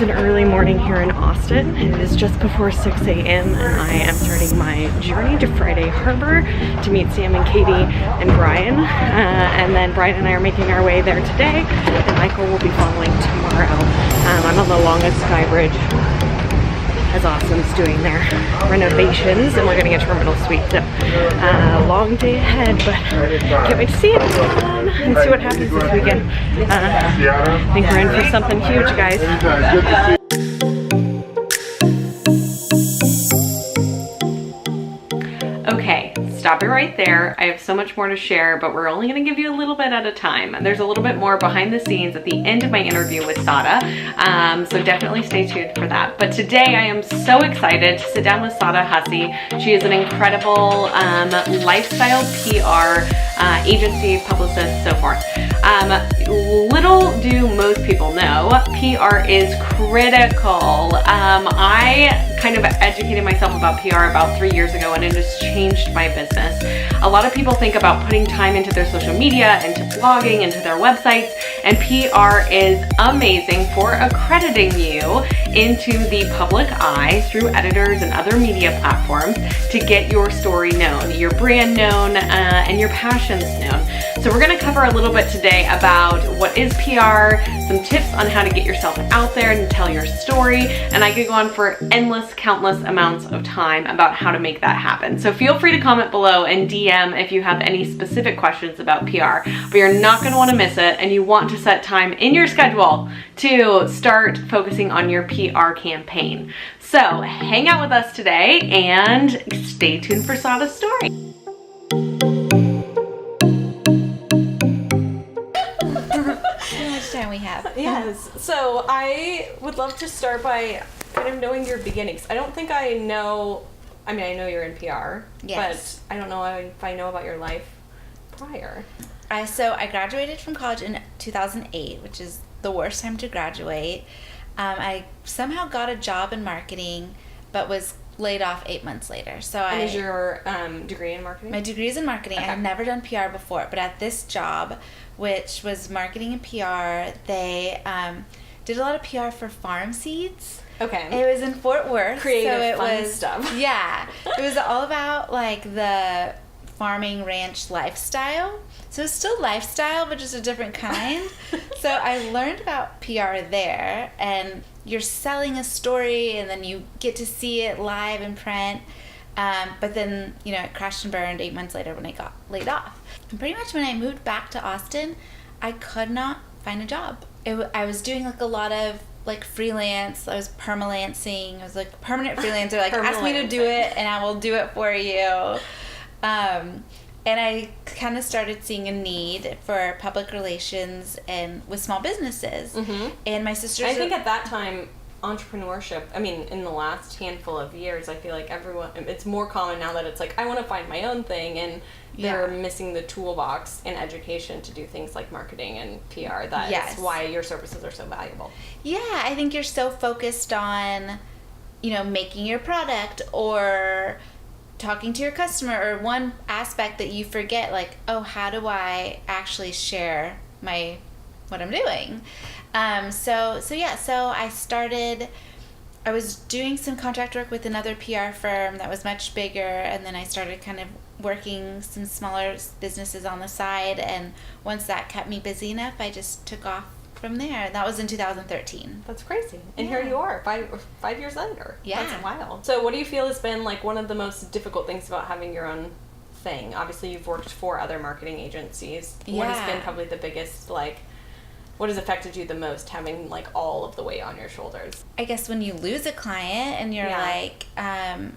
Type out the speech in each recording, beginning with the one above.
It's an early morning here in Austin. It is just before 6 a.m. and I am starting my journey to Friday Harbor to meet Sam and Katie and Brian. And then Brian and I are making our way there today, and Michael will be following tomorrow. I'm on the longest sky bridge as Austin's doing their renovations, and we're getting a terminal suite. So long day ahead, but can't wait to see it and see what happens this weekend. I think we're in for something huge, guys. Okay, stop it right there. I have so much more to share, but we're only going to give you a little bit at a time. There's a little bit more behind the scenes at the end of my interview with Sada, so definitely stay tuned for that. But today I am so excited to sit down with Sada Hussey. She is an incredible lifestyle PR agency, publicist, so forth. Little do most people know, PR is critical. I kind of educated myself about PR about 3 years ago, and it has changed my business. A lot of people think about putting time into their social media, into blogging, into their websites, and PR is amazing for accrediting you into the public eye through editors and other media platforms to get your story known, your brand known, and your passions known. So we're going to cover a little bit today about what is PR, some tips on how to get yourself out there and tell your story, and I could go on for countless amounts of time about how to make that happen. So feel free to comment below and DM if you have any specific questions about PR, but you're not going to want to miss it, and you want to set time in your schedule to start focusing on your PR campaign. So hang out with us today and stay tuned for Sada's story. We have. Yes. So I would love to start by kind of knowing your beginnings. I don't think I know, I mean, I know you're in PR, yes, but I don't know if I know about your life prior. So I graduated from college in 2008, which is the worst time to graduate. I somehow got a job in marketing, but was laid off 8 months later. So And is your degree in marketing? My degree is in marketing. Okay. I've never done PR before, but at this job, which was marketing and PR, they did a lot of PR for farm seeds. Okay. It was in Fort Worth. Creative, so it fun was, stuff. Yeah. It was all about like the farming ranch lifestyle. So it's still lifestyle, but just a different kind. So I learned about PR there, and you're selling a story, and then you get to see it live in print. But then, you know, it crashed and burned 8 months later when I got laid off. And pretty much when I moved back to Austin, I could not find a job. I was doing like a lot of like freelance. I was permalancing. I was like permanent freelancer. Like ask me to do it and I will do it for you. And I kind of started seeing a need for public relations and with small businesses. Mm-hmm. And my sisters. I think at that time, entrepreneurship, I mean, in the last handful of years, I feel like it's more common now that it's like, I want to find my own thing, and they're missing the toolbox in education to do things like marketing and PR. That's why your services are so valuable. Yeah, I think you're so focused on, you know, making your product or talking to your customer, or one aspect that you forget, like, oh, how do I actually share what I'm doing? So I was doing some contract work with another PR firm that was much bigger, and then I started kind of working some smaller businesses on the side, and once that kept me busy enough, I just took off from there. That was in 2013. That's crazy. And here you are, five years later. Yeah. That's wild. So what do you feel has been like one of the most difficult things about having your own thing? Obviously, you've worked for other marketing agencies. What has been probably the biggest, like, what has affected you the most, having like all of the weight on your shoulders? I guess when you lose a client and you're like, I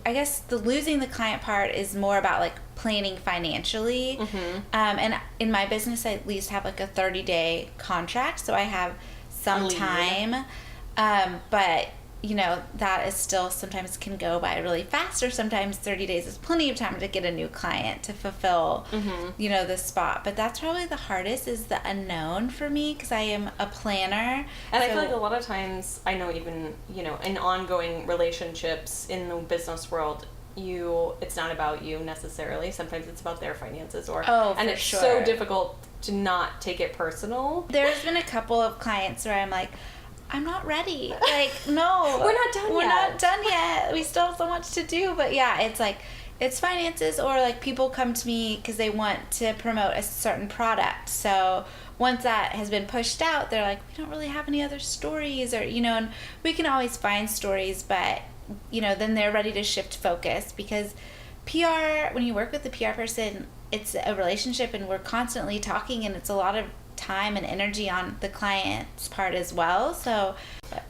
guess the losing the client part is more about like planning financially. Mm-hmm. And in my business, I at least have like a 30-day contract, so I have some time. But you know, that is still sometimes can go by really fast, or sometimes 30 days is plenty of time to get a new client to fulfill, you know, the spot. But that's probably the hardest, is the unknown for me, because I am a planner. And I feel like a lot of times, I know even, you know, in ongoing relationships in the business world, it's not about you necessarily. Sometimes it's about their finances, and it's so difficult to not take it personal. There's been a couple of clients where I'm like, I'm not ready. Like, no. We're not done We're yet. not done yet. We still have so much to do. But yeah, it's like, it's finances, or like people come to me because they want to promote a certain product. So once that has been pushed out, they're like, we don't really have any other stories, or, you know, and we can always find stories, but, you know, then they're ready to shift focus, because PR, when you work with a PR person, it's a relationship, and we're constantly talking, and it's a lot of time and energy on the client's part as well. So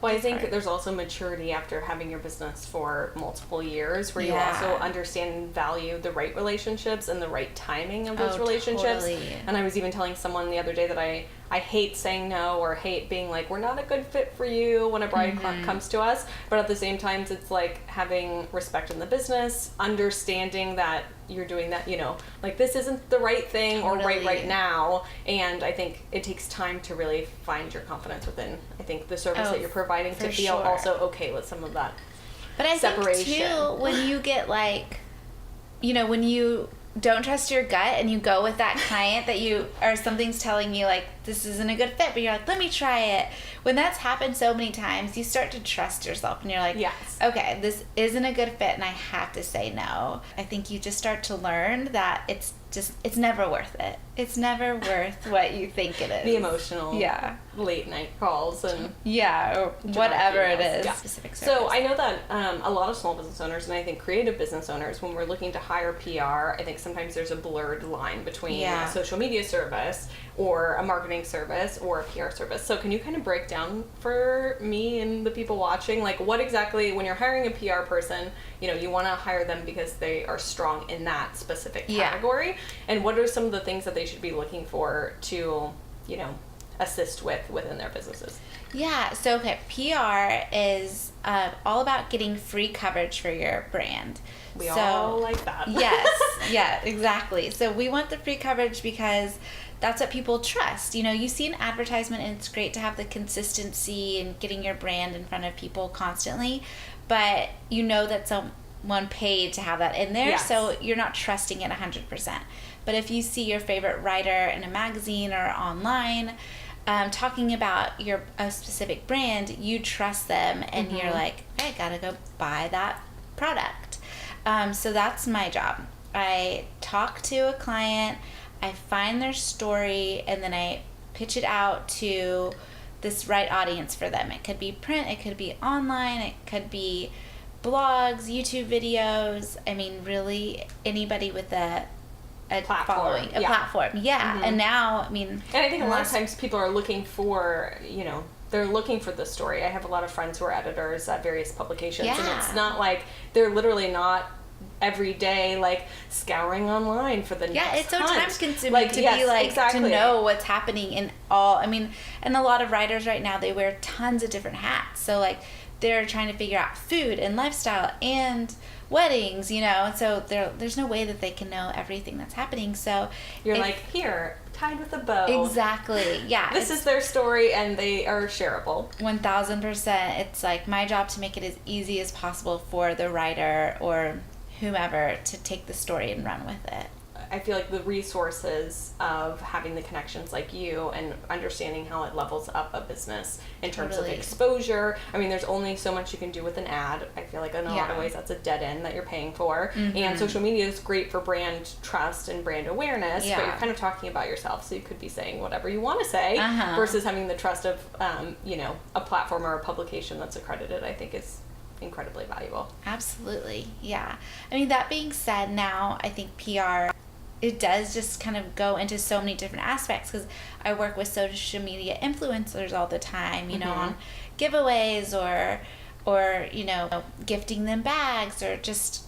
well, I think there's also maturity after having your business for multiple years, where you also understand and value the right relationships and the right timing of those relationships. Totally. And I was even telling someone the other day that I hate saying no, or hate being like, we're not a good fit for you when a bride comes to us. But at the same time, it's like having respect in the business, understanding that you're doing that, you know, like this isn't the right thing or right now. And I think it takes time to really find your confidence within, I think, the service that you're providing, to feel also okay with some of that But I separation. think too, when you get like, you know, when you don't trust your gut and you go with that client that you, or something's telling you like, this isn't a good fit, but you're like, let me try it. When that's happened so many times, you start to trust yourself, and you're like, yes, okay, this isn't a good fit and I have to say no. I think you just start to learn that it's never worth it. It's never worth what you think it is. the emotional late night calls and or whatever it is. Yeah. Specific service. So I know that a lot of small business owners, and I think creative business owners, when we're looking to hire PR, I think sometimes there's a blurred line between a social media service or a marketing service or a PR service. So can you kind of break down for me and the people watching, like what exactly, when you're hiring a PR person, you know, you want to hire them because they are strong in that specific category, and what are some of the things that they should be looking for to, you know, assist within their businesses? Yeah, so okay, PR is all about getting free coverage for your brand. We all like that. Yes, yeah, exactly. So we want the free coverage because that's what people trust. You know, you see an advertisement and it's great to have the consistency and getting your brand in front of people constantly, but you know that someone paid to have that in there, so you're not trusting it 100%. But if you see your favorite writer in a magazine or online talking about a specific brand, you trust them, and you're like, I gotta go buy that product. So that's my job. I talk to a client, I find their story, and then I pitch it out to this right audience for them. It could be print, it could be online, it could be blogs, YouTube videos. I mean, really anybody with a platform. Following, a platform. Yeah. And now, I mean, and I think a lot of times people are looking for, you know, they're looking for the story. I have a lot of friends who are editors at various publications, and it's not like they're literally not every day like scouring online for the next it's so hunt. time consuming to be like to know what's happening in all. I mean, and a lot of writers right now, they wear tons of different hats, so like they're trying to figure out food and lifestyle and weddings, you know, so there's no way that they can know everything that's happening. So you're like, here, tied with a bow. Exactly. Yeah. This is their story, and they are shareable. 1000%. It's like my job to make it as easy as possible for the writer or whomever to take the story and run with it. I feel like the resources of having the connections like you and understanding how it levels up a business in terms of exposure. I mean, there's only so much you can do with an ad. I feel like in a lot of ways that's a dead end that you're paying for. And social media is great for brand trust and brand awareness, but you're kind of talking about yourself, so you could be saying whatever you want to say versus having the trust of, you know, a platform or a publication that's accredited, I think is incredibly valuable. Absolutely. Yeah. I mean, that being said, now I think PR, it does just kind of go into so many different aspects, because I work with social media influencers all the time, you know, on giveaways or you know, gifting them bags, or just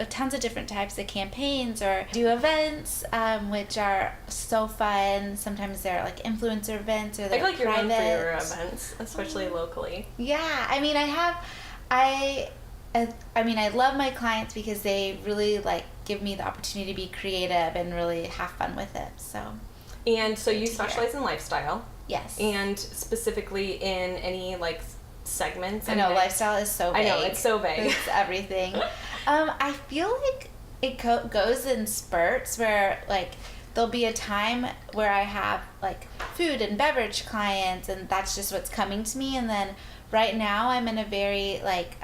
tons of different types of campaigns, or do events, which are so fun. Sometimes they're like influencer events, or they're I feel like you're known private. for your events, especially locally. Yeah, I mean, I love my clients because they really like give me the opportunity to be creative and really have fun with it. So you specialize in lifestyle. Yes. And specifically in any like segments. I know lifestyle is so vague. I know, it's so vague. It's everything. I feel like it goes in spurts where like there'll be a time where I have like food and beverage clients, and that's just what's coming to me. And then right now I'm in a very like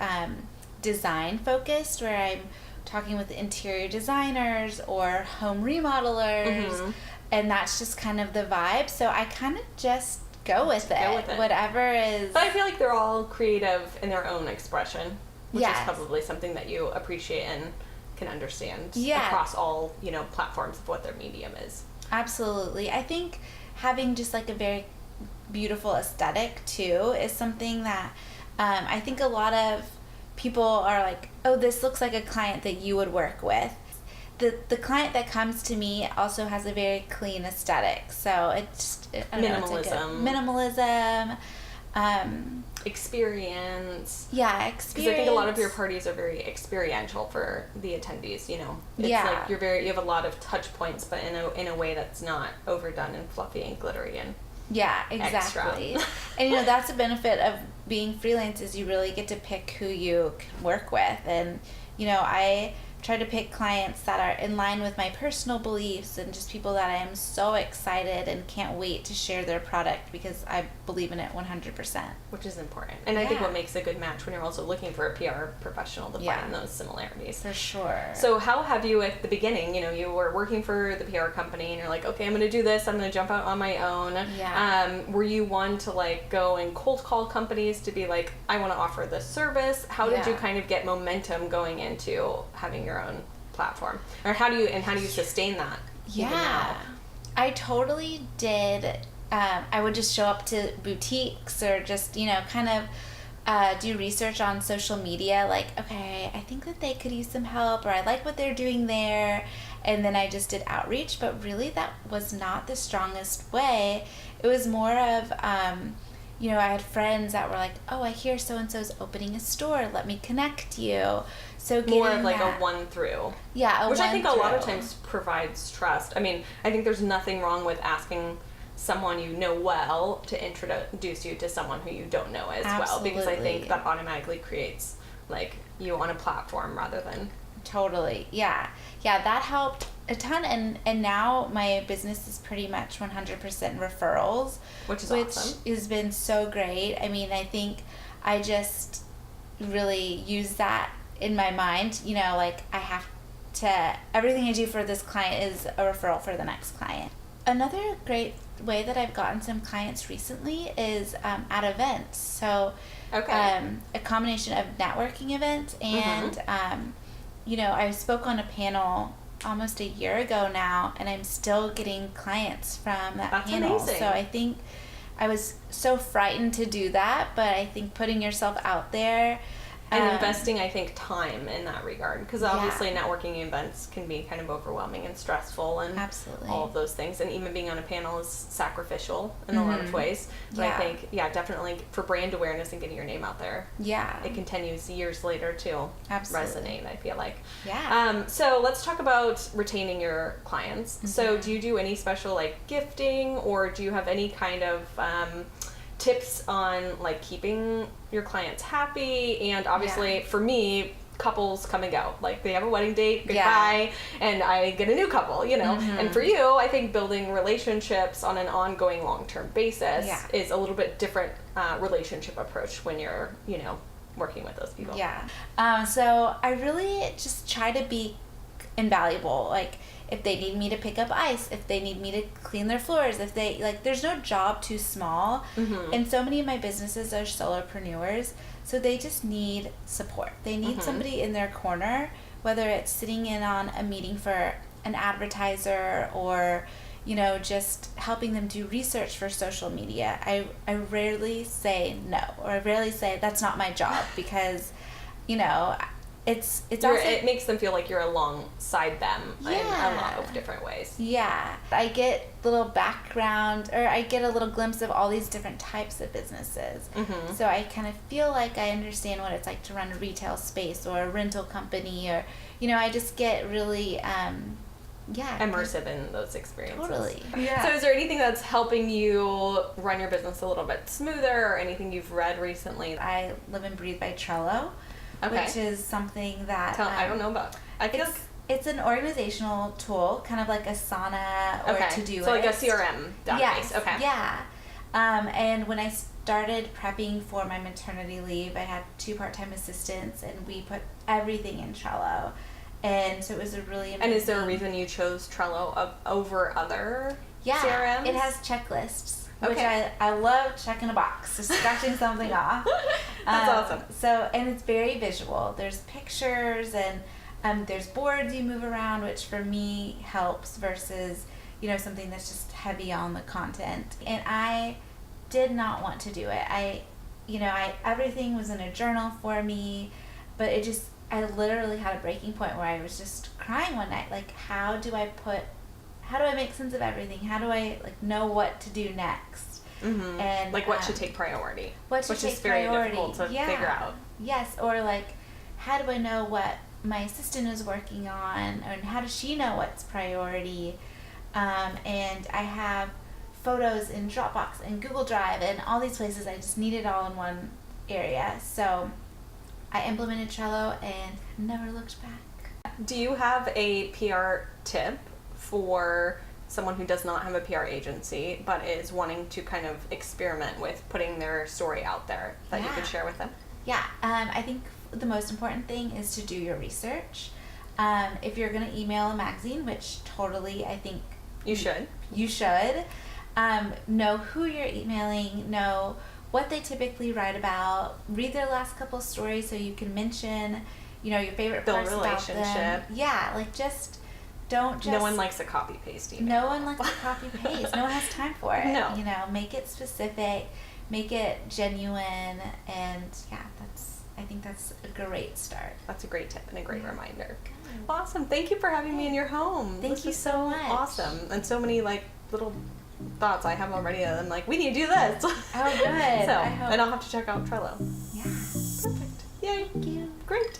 design focused, where I'm talking with interior designers or home remodelers, and that's just kind of the vibe. So I kind of just go with it. Whatever is. But I feel like they're all creative in their own expression, which Yes. is probably something that you appreciate and can understand Yeah. across all, you know, platforms of what their medium is. Absolutely. I think having just like a very beautiful aesthetic too is something that I think a lot of people are like, oh, this looks like a client that you would work with. The client that comes to me also has a very clean aesthetic, so it's Minimalism. Minimalism. Experience. Yeah, Because experience. I think a lot of your parties are very experiential for the attendees, you know. It's Yeah. like you have a lot of touch points, but in a way that's not overdone and fluffy and glittery and Yeah, exactly. extra. And that's a benefit of being freelance, is you really get to pick who you can work with. And I try to pick clients that are in line with my personal beliefs, and just people that I am so excited and can't wait to share their product because I believe in it 100%. which is important. And I think Yeah. what makes a good match when you're also looking for a PR professional to Yeah. find those similarities. For sure. So how have you at the beginning, you were working for the PR company and you're like, okay, I'm going to do this. I'm going to jump out on my own. Yeah. Were you one to like go and cold call companies to be like, I want to offer this service? How did you Yeah. kind of get momentum going into having your own platform? Or how do you sustain that? even now? I totally did. I would just show up to boutiques or just, kind of do research on social media. Like, okay, I think that they could use some help, or I like what they're doing there. And then I just did outreach, but really that was not the strongest way. It was more of, I had friends that were like, oh, I hear so-and-so's opening a store. Let me connect you. So More of like that, a one through. Yeah, Which I think a lot of one-through. times provides trust. I mean, I think there's nothing wrong with asking someone you know well to introduce you to someone who you don't know as well, because I think Absolutely. that automatically creates like you on a platform rather than Totally. Yeah, that helped a ton. And now my business is pretty much 100% referrals, which is which awesome. has been so great. I mean, I think I just really use that in my mind, like I have to, everything I do for this client is a referral for the next client. Another great way that I've gotten some clients recently is at events. So Okay. a combination of networking events and I spoke on a panel almost a year ago now, and I'm still getting clients from that That's panel. amazing. So I think I was so frightened to do that, but I think putting yourself out there And investing, I think, time in that regard, because Yeah. obviously networking events can be kind of overwhelming and stressful and Absolutely. all of those things. And even being on a panel is sacrificial in a lot of ways. But Yeah. I think, definitely for brand awareness and getting your name out there, Yeah. it continues years later to Absolutely. resonate, I feel like. Yeah. So let's talk about retaining your clients. So do you do any special like gifting, or do you have any kind of tips on like keeping your clients happy? And obviously for me, couples come and go. Like they have a wedding date, goodbye, and I get a new couple, And for you, I think building relationships on an ongoing long-term basis is a little bit different relationship approach when you're, working with those people. Yeah. So I really just try to be invaluable. Like if they need me to pick up ice, if they need me to clean their floors, if they there's no job too small. And so many of my businesses are solopreneurs, so they just need support. They need somebody in their corner, whether it's sitting in on a meeting for an advertiser or just helping them do research for social media. I rarely say no, or I rarely say that's not my job, because it's also, it makes them feel like you're alongside them in a lot of different ways. Yeah. I get little background, or I get a little glimpse of all these different types of businesses. So I kind of feel like I understand what it's like to run a retail space or a rental company, or, I just get really, Immersive in those experiences. Totally. So is there anything that's helping you run your business a little bit smoother, or anything you've read recently? I live and breathe by Trello, Okay. which is something that... I don't know about. I feel like It's an organizational tool, kind of like Asana or Todoist. So like a CRM database. Yes. Okay. Yeah. And when I started prepping for my maternity leave, I had 2 part-time assistants, and we put everything in Trello. And so it was a really amazing. And is there a reason you chose Trello over other Yeah, CRMs? it has checklists, which Okay. I love checking a box, just scratching something off. That's awesome. So, and it's very visual. There's pictures and there's boards you move around, which for me helps versus, something that's just heavy on the content. And I did not want to do it. Everything was in a journal for me, but I literally had a breaking point where I was just crying one night. Like, how do I make sense of everything? How do I know what to do next? Mm-hmm. And like what should take priority? Which is very difficult to figure out. Yes, or how do I know what my assistant is working on, and how does she know what's priority? And I have photos in Dropbox and Google Drive and all these places. I just need it all in one area. So I implemented Trello and never looked back. Do you have a PR tip for someone who does not have a PR agency but is wanting to kind of experiment with putting their story out there that you could share with them? Yeah, I think the most important thing is to do your research. If you're going to email a magazine, which totally I think you should, know who you're emailing, know what they typically write about, read their last couple stories so you can mention, your favorite build parts about them. relationship. Yeah, don't just. No one likes a copy paste email. No one likes a copy paste. No one has time for it. No. Make it specific, make it genuine, and I think that's a great start. That's a great tip and a great reminder. Awesome. Thank you for having me in your home. Thank you so much. Awesome. And so many little thoughts I have already. I'm like, we need to do this. Oh, good. And I'll have to check out Trello. Yeah. Perfect. Yay. Thank you. Great.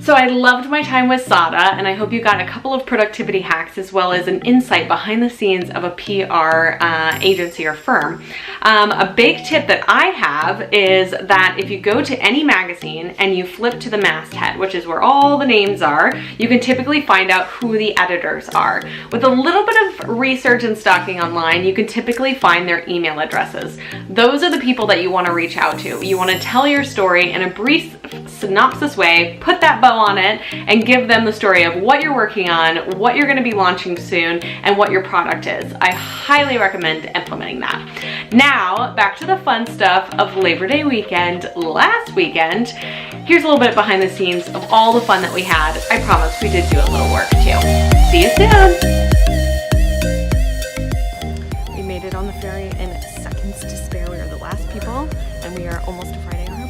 So I loved my time with Sada, and I hope you got a couple of productivity hacks as well as an insight behind the scenes of a PR agency or firm. A big tip that I have is that if you go to any magazine and you flip to the masthead, which is where all the names are, you can typically find out who the editors are. With a little bit of research and stalking online, you can typically find their email addresses. Those are the people that you want to reach out to. You want to tell your story in a brief synopsis way, put that bow on it, and give them the story of what you're working on, what you're going to be launching soon, and what your product is. I highly recommend implementing that. Now, back to the fun stuff of Labor Day weekend last weekend. Here's a little bit behind the scenes of all the fun that we had. I promise we did do a little work too. See you soon. We made it on the ferry in seconds to spare. We are the last people, and we are almost to Friday on our